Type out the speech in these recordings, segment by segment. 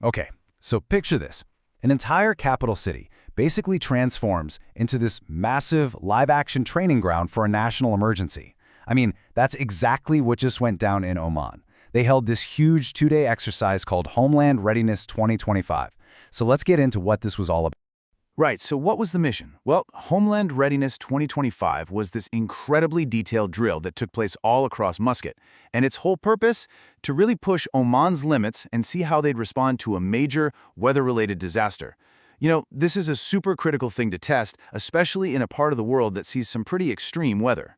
Okay, so picture this. An entire capital city basically transforms into this massive live-action training ground for a national emergency. I mean, that's exactly what just went down in Oman. They held this huge 2-day exercise called Homeland Readiness 2025. So let's get into what this was all about. Right, so what was the mission? Well, Homeland Readiness 2025 was this incredibly detailed drill that took place all across Muscat, and its whole purpose? To really push Oman's limits and see how they'd respond to a major weather-related disaster. You know, this is a super critical thing to test, especially in a part of the world that sees some pretty extreme weather.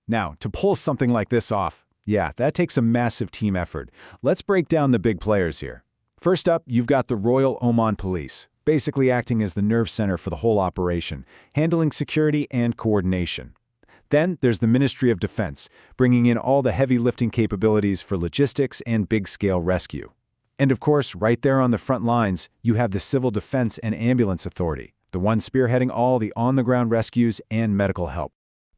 Now, to pull something like this off, yeah, that takes a massive team effort. Let's break down the big players here. First up, you've got the Royal Oman Police, basically acting as the nerve center for the whole operation, handling security and coordination. Then there's the Ministry of Defense, bringing in all the heavy lifting capabilities for logistics and big-scale rescue. And of course, right there on the front lines, you have the Civil Defense and Ambulance Authority, the one spearheading all the on-the-ground rescues and medical help.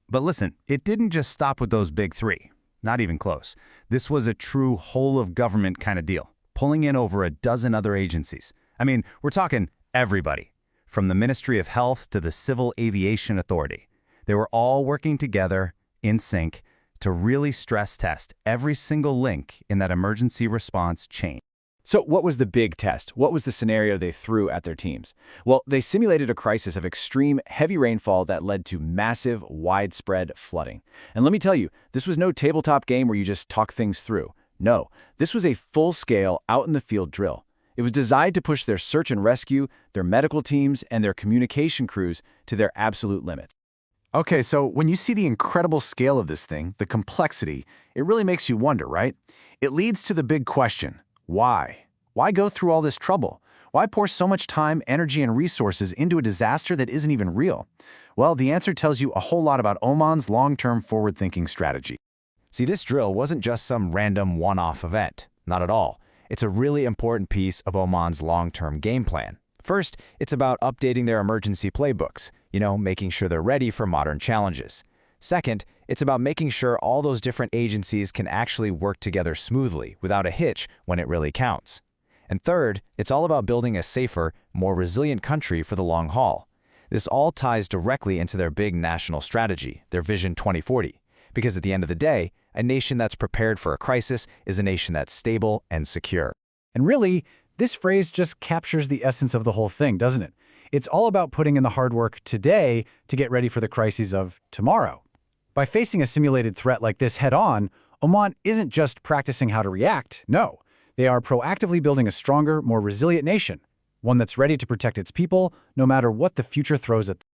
But listen, it didn't just stop with those big three. Not even close. This was a true whole-of-government kind of deal, pulling in over a dozen other agencies. I mean, we're talking everybody, from the Ministry of Health to the Civil Aviation Authority. They were all working together, in sync, to really stress test every single link in that emergency response chain. So what was the big test? What was the scenario they threw at their teams? Well, they simulated a crisis of extreme, heavy rainfall that led to massive, widespread flooding. And let me tell you, this was no tabletop game where you just talk things through. No, this was a full-scale, out-in-the-field drill. It was designed to push their search and rescue, their medical teams, and their communication crews to their absolute limits. Okay, so when you see the incredible scale of this thing, the complexity, it really makes you wonder, right? It leads to the big question. Why? Why go through all this trouble? Why pour so much time, energy, and resources into a disaster that isn't even real? Well, the answer tells you a whole lot about Oman's long-term forward-thinking strategy. See, this drill wasn't just some random one-off event. Not at all. It's a really important piece of Oman's long-term game plan. First, it's about updating their emergency playbooks, making sure they're ready for modern challenges. Second, it's about making sure all those different agencies can actually work together smoothly without a hitch when it really counts. And third, it's all about building a safer, more resilient country for the long haul. This all ties directly into their big national strategy, their Vision 2040. Because at the end of the day, a nation that's prepared for a crisis is a nation that's stable and secure. And really, this phrase just captures the essence of the whole thing, doesn't it? It's all about putting in the hard work today to get ready for the crises of tomorrow. By facing a simulated threat like this head-on, Oman isn't just practicing how to react. No, they are proactively building a stronger, more resilient nation, one that's ready to protect its people no matter what the future throws at them.